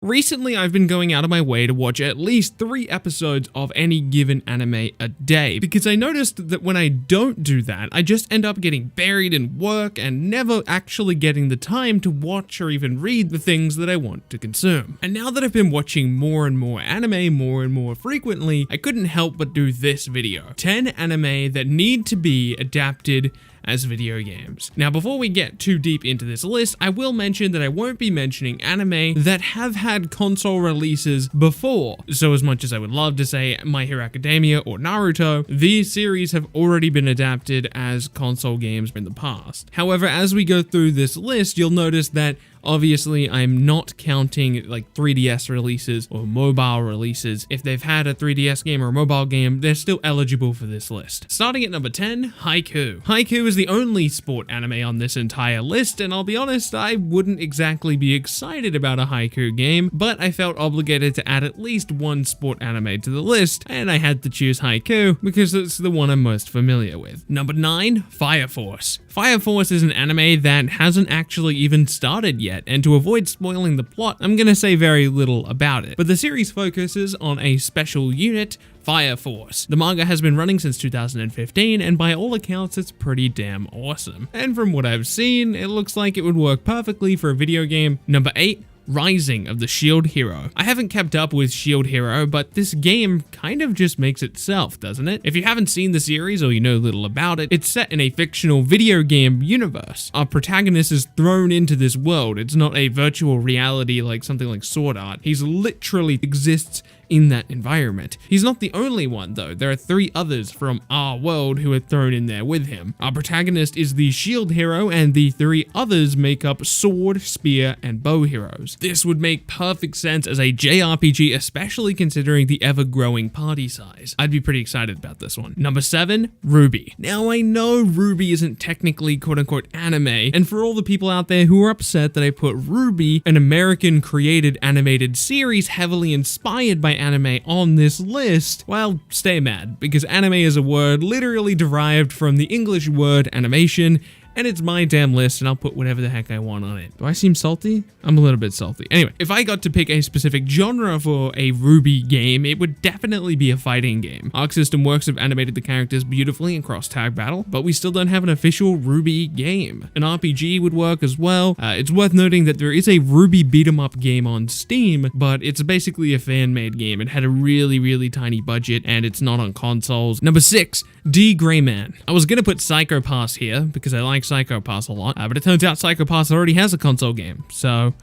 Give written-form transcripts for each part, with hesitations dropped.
Recently, I've been going out of my way to watch at least 3 episodes of any given anime a day, because I noticed that when I don't do that, I just end up getting buried in work and never actually getting the time to watch or even read the things that I want to consume. And now that I've been watching more and more anime more and more frequently, I couldn't help but do this video. 10 anime that need to be adapted as video games. Now, before we get too deep into this list, I will mention that I won't be mentioning anime that have had console releases before. So as much as I would love to say My Hero Academia or Naruto, these series have already been adapted as console games in the past. However, as we go through this list, you'll notice that obviously, I'm not counting like 3DS releases or mobile releases. If they've had a 3DS game or a mobile game, they're still eligible for this list. Starting at number 10, Haikyuu. Haikyuu is the only sport anime on this entire list, and I'll be honest, I wouldn't exactly be excited about a Haikyuu game, but I felt obligated to add at least one sport anime to the list, and I had to choose Haikyuu because it's the one I'm most familiar with. Number 9, Fire Force. Fire Force is an anime that hasn't actually even started yet, and to avoid spoiling the plot, I'm gonna say very little about it. But the series focuses on a special unit, Fire Force. The manga has been running since 2015, and by all accounts, it's pretty damn awesome. And from what I've seen, it looks like it would work perfectly for a video game. Number 8, Rising of the Shield Hero. I haven't kept up with Shield Hero, but this game kind of just makes itself, doesn't it? If you haven't seen the series or you know little about it, it's set in a fictional video game universe. Our protagonist is thrown into this world. It's not a virtual reality like something like Sword Art. He's literally exists in that environment. He's not the only one though. There are 3 others from our world who are thrown in there with him. Our protagonist is the shield hero, and the 3 others make up sword, spear, and bow heroes. This would make perfect sense as a JRPG, especially considering the ever-growing party size. I'd be pretty excited about this one. Number 7, RWBY. Now I know RWBY isn't technically quote-unquote anime, and for all the people out there who are upset that I put RWBY, an American created animated series heavily inspired by anime, on this list, well, stay mad, because anime is a word literally derived from the English word animation, and it's my damn list, and I'll put whatever the heck I want on it. Do I seem salty? I'm a little bit salty. Anyway, if I got to pick a specific genre for a RWBY game, it would definitely be a fighting game. Arc System Works have animated the characters beautifully in cross-tag battle, but we still don't have an official RWBY game. An RPG would work as well. It's worth noting that there is a RWBY beat-em-up game on Steam, but it's basically a fan-made game. It had a really tiny budget, and it's not on consoles. Number 6, D. Greyman. I was gonna put Psycho Pass here, because I like Psycho Pass a lot, but it turns out Psycho Pass already has a console game, so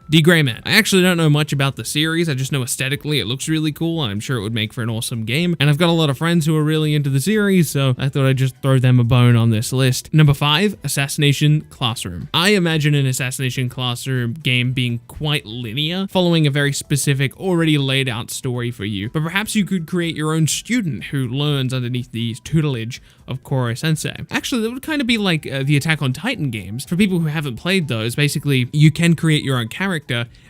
D. Greyman. I actually don't know much about the series, I just know aesthetically it looks really cool, and I'm sure it would make for an awesome game, and I've got a lot of friends who are really into the series, so I thought I'd just throw them a bone on this list. Number 5, Assassination Classroom. I imagine an Assassination Classroom game being quite linear, following a very specific, already laid out story for you, but perhaps you could create your own student who learns underneath the tutelage of Koro Sensei. Actually, that would kind of be like the Attack on Titan games. For people who haven't played those, basically, you can create your own character,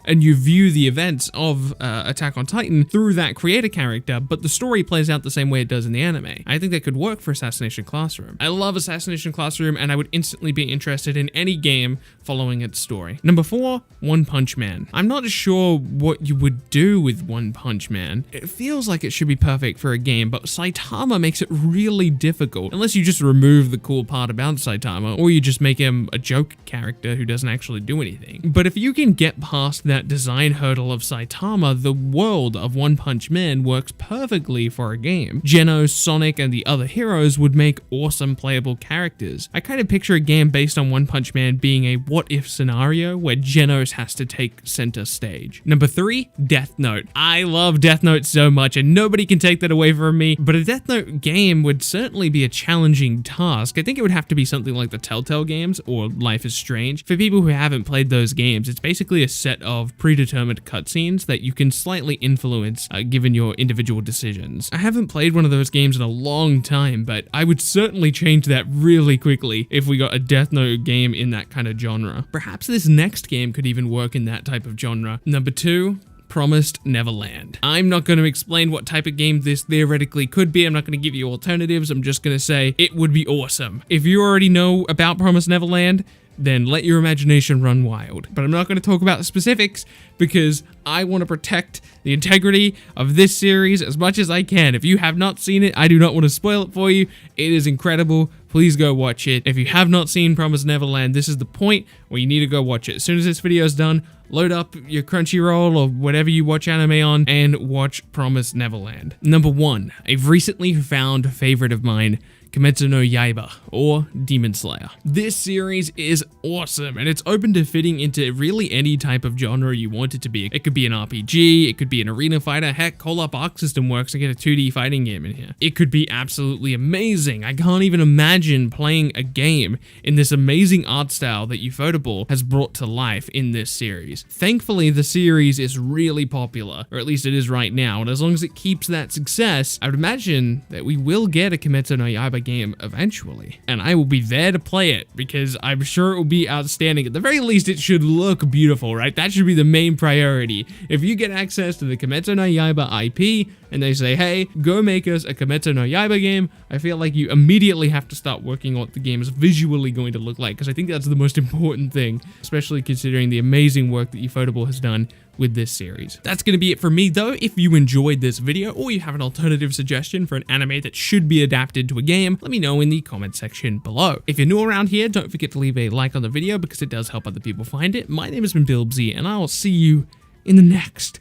and you view the events of Attack on Titan through that creator character, but the story plays out the same way it does in the anime. I think that could work for Assassination Classroom. I love Assassination Classroom, and I would instantly be interested in any game following its story. Number 4, One Punch Man. I'm not sure what you would do with One Punch Man. It feels like it should be perfect for a game, but Saitama makes it really difficult, unless you just remove the cool part about Saitama, or you just make him a joke character who doesn't actually do anything. But if you can get past that design hurdle of Saitama, the world of One Punch Man works perfectly for a game. Geno, Sonic, and the other heroes would make awesome playable characters. I kind of picture a game based on One Punch Man being a what-if scenario where Genos has to take center stage. Number 3, Death Note. I love Death Note so much, and nobody can take that away from me, but a Death Note game would certainly be a challenging task. I think it would have to be something like the Telltale games or Life is Strange. For people who haven't played those games, it's basically a set of predetermined cutscenes that you can slightly influence given your individual decisions. I haven't played one of those games in a long time, but I would certainly change that really quickly if we got a Death Note game in that kind of genre. Perhaps this next game could even work in that type of genre. Number 2, Promised Neverland. I'm not going to explain what type of game this theoretically could be. I'm not going to give you alternatives. I'm just going to say it would be awesome. If you already know about Promised Neverland, then let your imagination run wild. But I'm not going to talk about the specifics because I want to protect the integrity of this series as much as I can. If you have not seen it, I do not want to spoil it for you. It is incredible. Please go watch it. If you have not seen Promised Neverland, this is the point where you need to go watch it. As soon as this video is done, load up your Crunchyroll or whatever you watch anime on and watch Promised Neverland. Number 1, a recently found favorite of mine, Kimetsu no Yaiba, or Demon Slayer. This series is awesome, and it's open to fitting into really any type of genre you want it to be. It could be an RPG, it could be an arena fighter, heck, Call-Up Arc System works, I get a 2D fighting game in here. It could be absolutely amazing. I can't even imagine playing a game in this amazing art style that Ufotable has brought to life in this series. Thankfully, the series is really popular, or at least it is right now, and as long as it keeps that success, I would imagine that we will get a Kimetsu no Yaiba game eventually, and I will be there to play it because I'm sure it will be outstanding. At the very least, it should look beautiful, right? That should be the main priority. If you get access to the Kimetsu no Yaiba IP and they say, hey, go make us a Kimetsu no Yaiba game, I feel like you immediately have to start working on what the game is visually going to look like, because I think that's the most important thing, especially considering the amazing work that Ufotable has done with this series. That's going to be it for me though. If you enjoyed this video or you have an alternative suggestion for an anime that should be adapted to a game, let me know in the comment section below. If you're new around here, don't forget to leave a like on the video because it does help other people find it. My name has been Bilbzy and I will see you in the next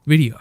video.